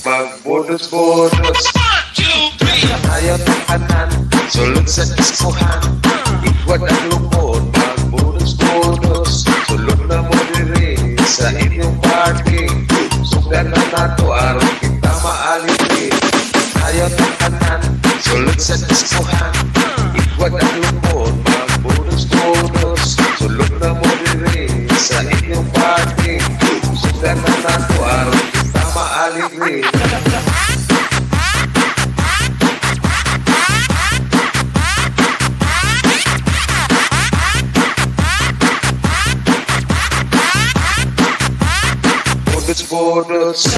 Magbonus-bonus. Ayaw ng kanan, sulod sa diskuhan. Igwad ang lupon, magbonus-bonus. Sulod na mo diri sa inyong parking. Sugan na nato, aron kita maalipin. Ayaw ng kanan, sulod sa diskuhan. Igwad ang lupon, magbonus-bonus. Sulod na mo diri sa inyong parking. Sugan na nato, aron kita maalipin. Bonus.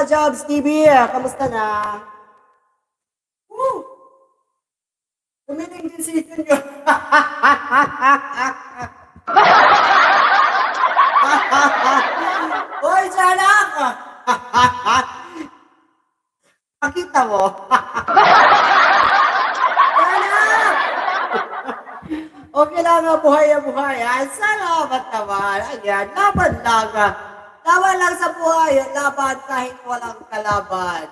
Jobs TV, kamusta na? Woo! Tumiting din si Junior. Hoy, Janak! Pakita mo. Janak! Okay lang nga, buhay na buhay. Salamat naman. Ayan, laban lang. Laban lang sa buhay, laban kahit walang kalaban.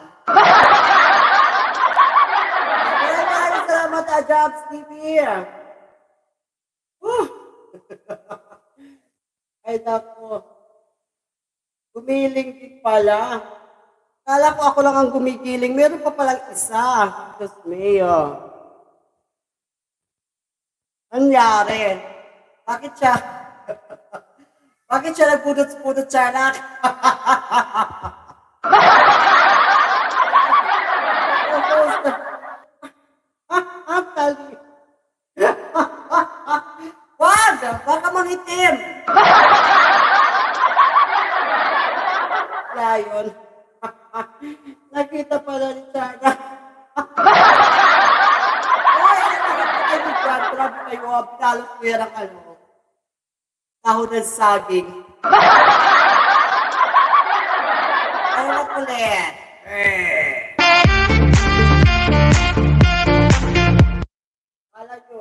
Maraming salamat sa Jobs TV. Ay nako, gumiling din pala. Kala ko ako lang ang gumigiling, meron pa palang isa. Diyos mio. Nangyari? Bakit siya? Bakit siya nagpudot-pudot siya anak? Wag! Baka mangitim! Layon. Nakita pala ni Chana. Grabe kayo, pinalot ko yan ang ano. Tahon ng saging. Ayaw ulit. Kala nyo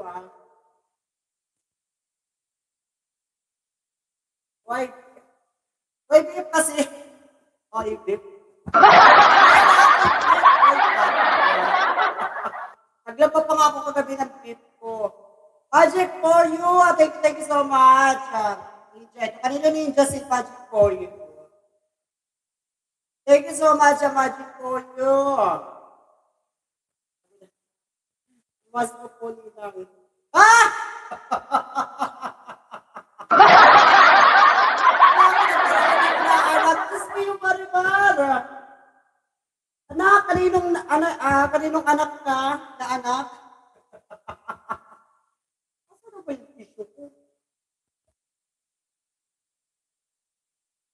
Why beef kasi? Why beef? Naglaba pa nga ako kagabi ng beef ko. Magic for you. Thank you so much. Ninja. Kanina ninja si Magic for you. Thank you so much, Magic for you. Mas mo po nilang. Ah! Gusto mo yung marimar. Anak, kaninong anak ka na anak?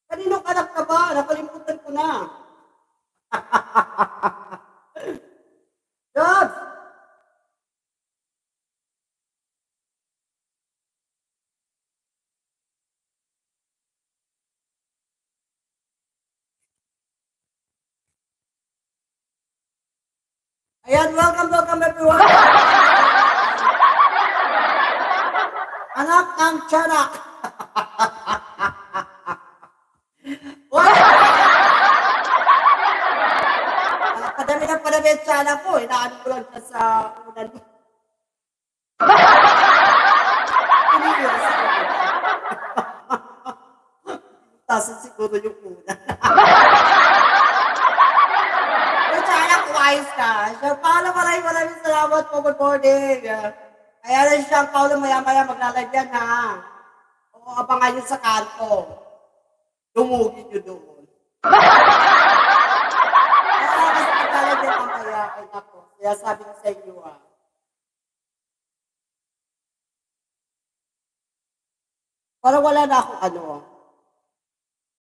Kaninong anak ka ba? Nakalimutan ko na. Jobs! Ayan, welcome everyone. Anak ng tiyanak. Padami ang tiyanak ko. Inaano ko lang siya sa unan. Tasan siguro yung unan. Ayos ka. Siya, Paolo, maraming salamat po. Good morning. Kaya rin siya, Paolo, maya-maya maglalagyan, ha? O, abangan nyo sa kanto. Dumugin nyo doon. Kasi maglalagyan mamaya. Ay, nako. Kaya sabi ko sa inyo, ha? Parang wala na akong ano,